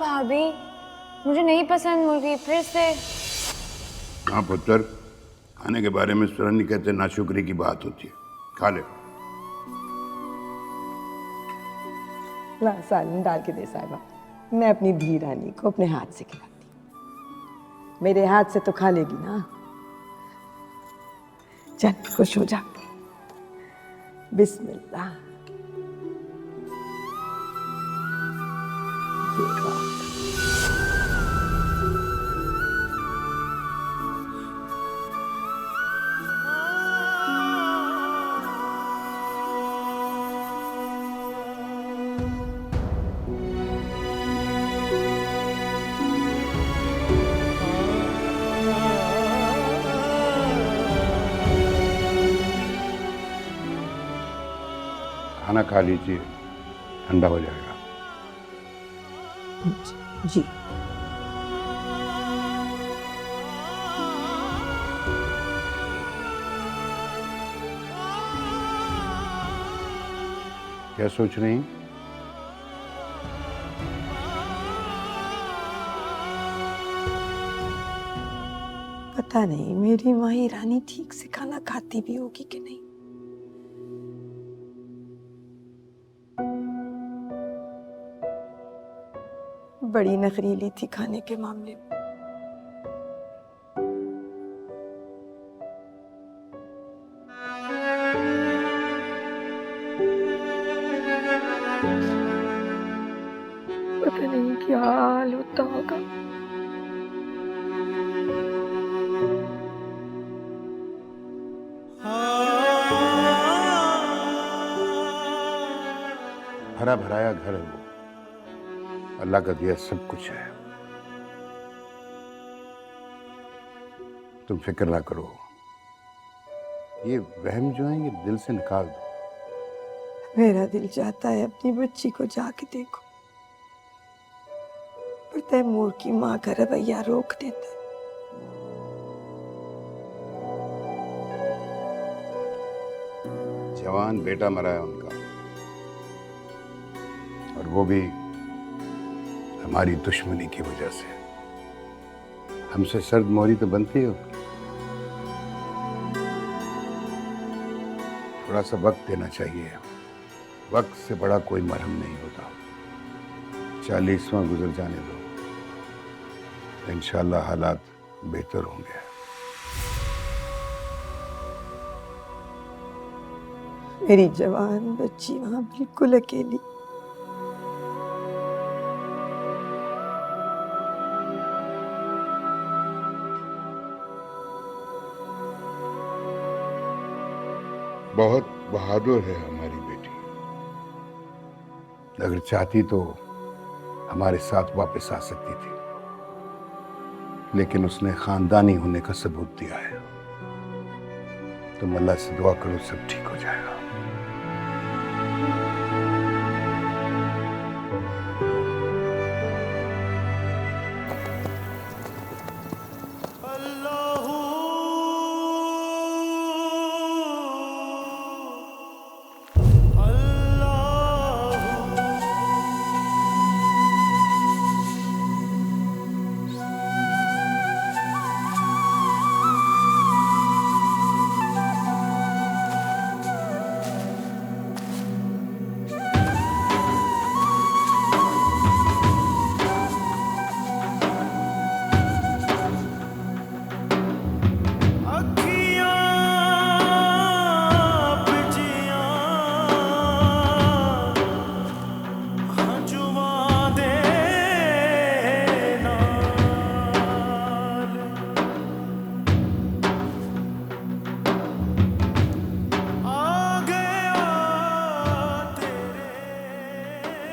भाभी, मुझे नहीं पसंद मुर्गी, फिर से। हाँ पुत्र, खाने के बारे में सुरन नहीं कहते, नाशुक्री की बात होती है। खा ले। ला सालन डाल के दे साहिबा, मैं अपनी धी रानी को अपने हाथ से खिलाती। मेरे हाथ से तो खा लेगी ना। चल खुश हो जा। बिस्मिल्लाह। खाना खा लीजिए, ठंडा हो जाएगा। जी। क्या सोच रही हैं? पता नहीं मेरी माही रानी ठीक से खाना खाती भी होगी कि नहीं। बड़ी नखरीली थी खाने के मामले में। पता नहीं क्या हाल होता होगा। भरा भराया घर है वो, अल्लाह का दिया सब कुछ है। तुम फिक्र ना करो, ये वहम जो है ये दिल से निकाल दो। मेरा दिल चाहता है अपनी बच्ची को जाके देखो, पर तैमूर की माँ का रवैया रोक देता है। जवान बेटा मरा है उनका, और वो भी हमारी दुश्मनी की वजह से। हमसे सर्द मोहरी तो बनती है, थोड़ा सा वक्त देना चाहिए। वक्त से बड़ा कोई मरहम नहीं होता। 40वां गुजर जाने दो, इंशाल्लाह हालात बेहतर होंगे। मेरी जवान बच्ची वहां बिल्कुल अकेली। बहुत बहादुर है हमारी बेटी। अगर चाहती तो हमारे साथ वापस आ सकती थी, लेकिन उसने खानदानी होने का सबूत दिया है। तुम अल्लाह से दुआ करो, सब ठीक हो जाएगा।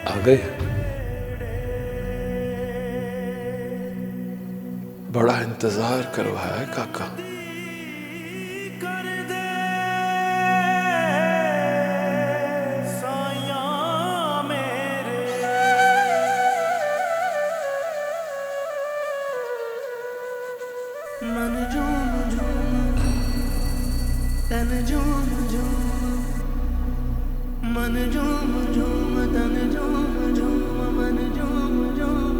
आ गए? बड़ा इंतजार करवाया है काका। मन झूम झूम तन झूम झूम, मन झूम झूम तन झूम झूम, मन झूम झूम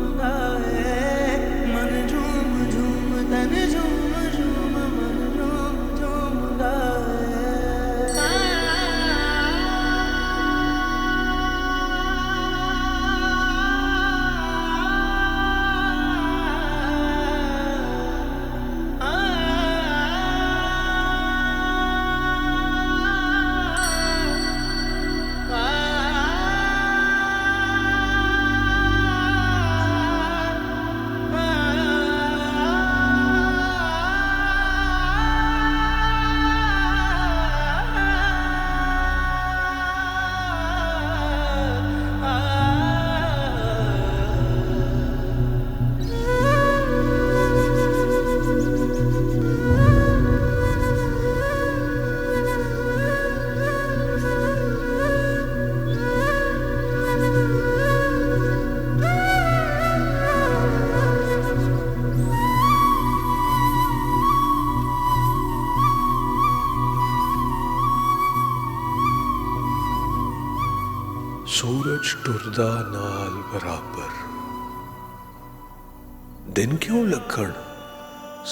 टुरदा नाल बराबर, दिन क्यों लगण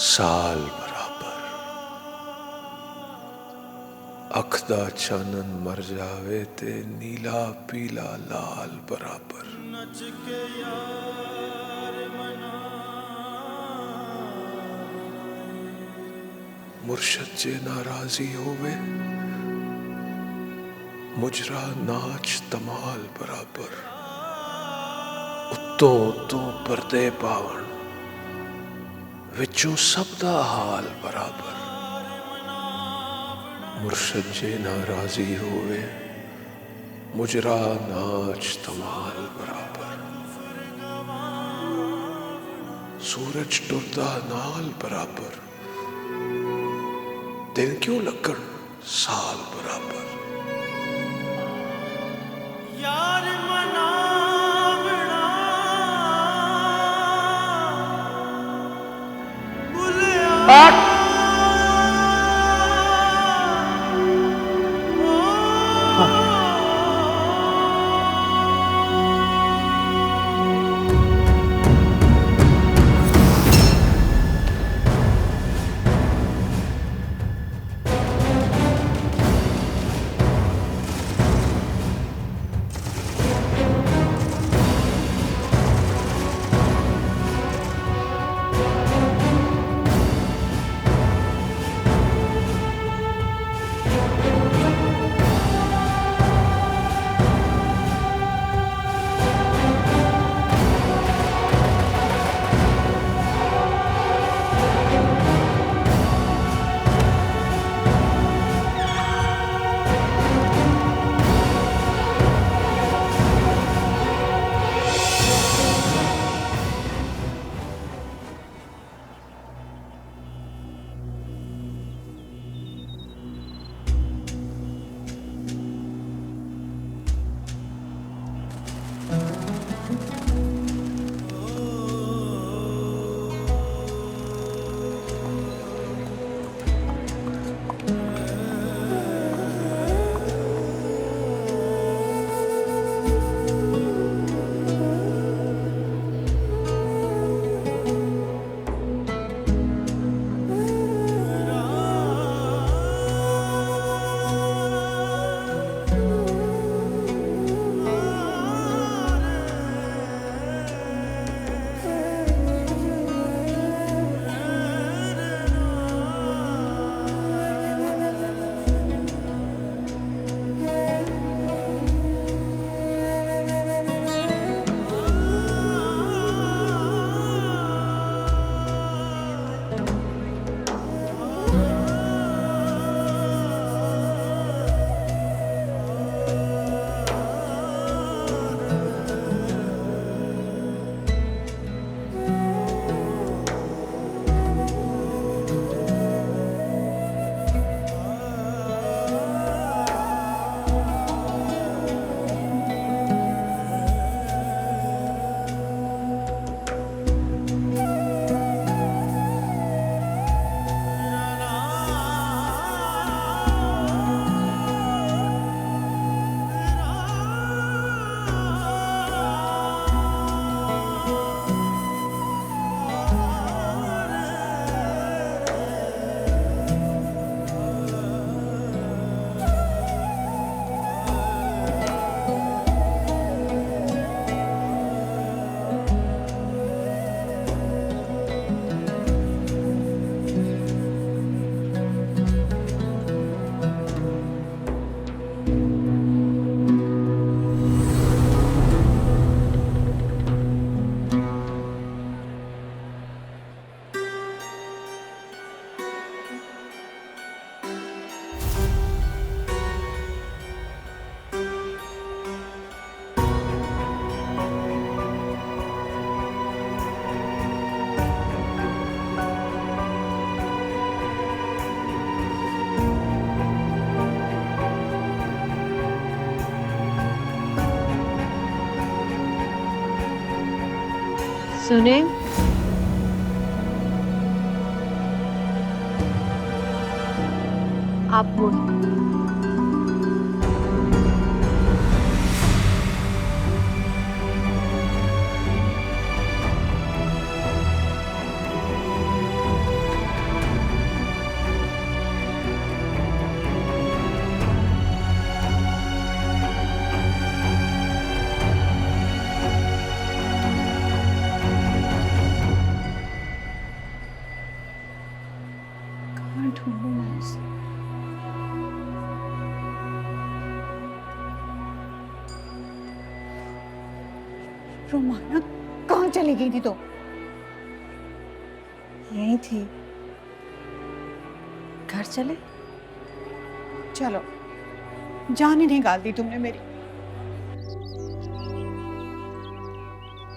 साल बराबर। अख दा चानन मर जावे ते नीला पीला लाल बराबर। मुर्शद जे नाराजी होवे, मुजरा नाच तमाल बराबर। उत्तों उत्तों पर्दे पावण, विचों सबदा हाल बराबर। मुर्शद जे नाराजी होवे, मुजरा नाच तमाल बराबर। सूरज टुरदा नाल बराबर, दिन क्यों लगण साल बराबर। यार मनावना बुलिया सुने, आप बोल। ढूंढूं मैं उसे? रोमाना, कहाँ चली गई थी तो? यहीं थी। घर चले? चलो, जान ही निकाल दी तुमने मेरी।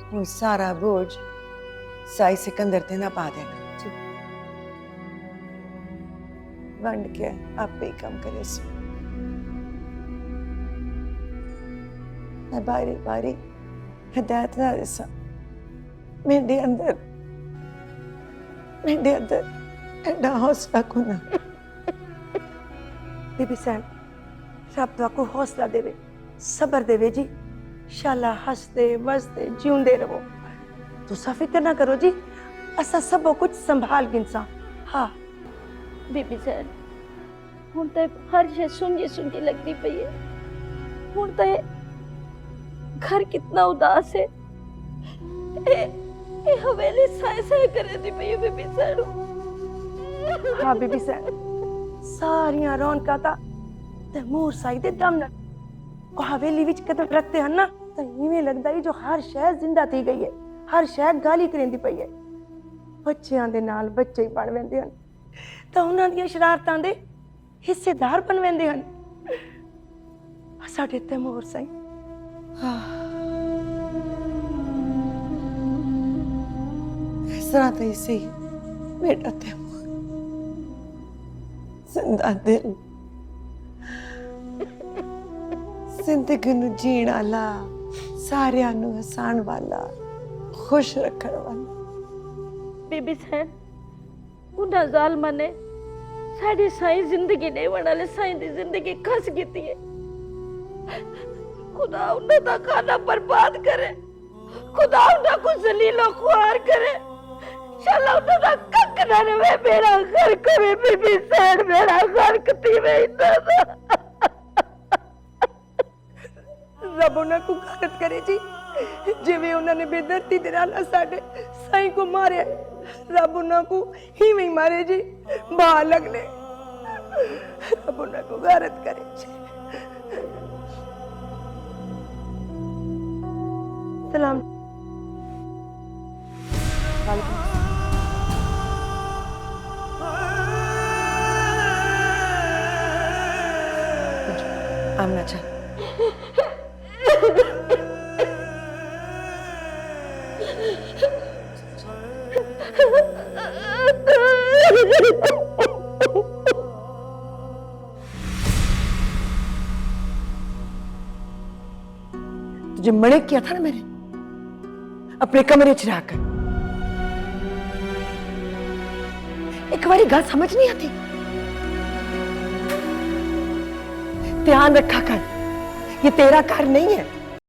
वो सारा बोझ साई सिकंदर ते ना पा देना जी। वंड के आप ही कम करे सो। मैं बारी बारी हिदायत ना दिसा। मेरे अंदर एडा हौसला को ना। बीबी साहब, रब तुहाको हौसला देवे, सबर देवे जी। शाला हंसते वसते जीउंदे रहो। तुसा फिक्र ना करो जी, असा सब कुछ संभाल गिनसा। हाँ बीबी सैन, हुण तो हर शे सुंजी सुंजी लगती पई है। हुण तो घर कितना उदास है। ए हवेली साए साए करे दी पई है बीबी सैन। हाँ बीबी साहब, सारियां रौनकां ता तैमूर साई दे दम न को हवेली विच कदम रखते हैं ना, तो इवें लगदा ही जो हर शय जिंदा थी गई है, हर शय गाली करेंदी पई है। बच्चियां दे नाल बच्चे ही बन वेंदे हन, तो उन्हां दी शरारतां दे हिस्सेदार बन वेंदे हन साडे तैमूर साई। इस तरह तो इसे ही बेटा तैमूर जिंदा दिल, जिंदगी नू जीण वाला, सारियां नू हसाण वाला, खुश रखण वाला। बीबी सैन, उन्हां जालमां ने साडी साई जिंदगी ने वाले साई दी जिंदगी खस कीती है। खुदा उन्हां दा खाना बर्बाद करे, खुदा उन्हां को जलीलो ख्वार करे। शाला उन्हां दा कक ना रवे। मेरा घर करे बीबी सैन, मेरा घर कती वे इतना दा। रब उन्हां को गारत करे जी, जिवें उन्होंने बेदर्दी दे नाल साडे साईं को मारे। रब उन्हां को हिवें मारे जी, बा लगने। रब उन्हां को गारत करे जी। सलाम। वालेकुम। आमना चा। तुझे मने किया था ना मैंने अपने कमरे च रहकर। एक बारी गल समझ नहीं आती। ध्यान रखा कर, ये तेरा घर नहीं है।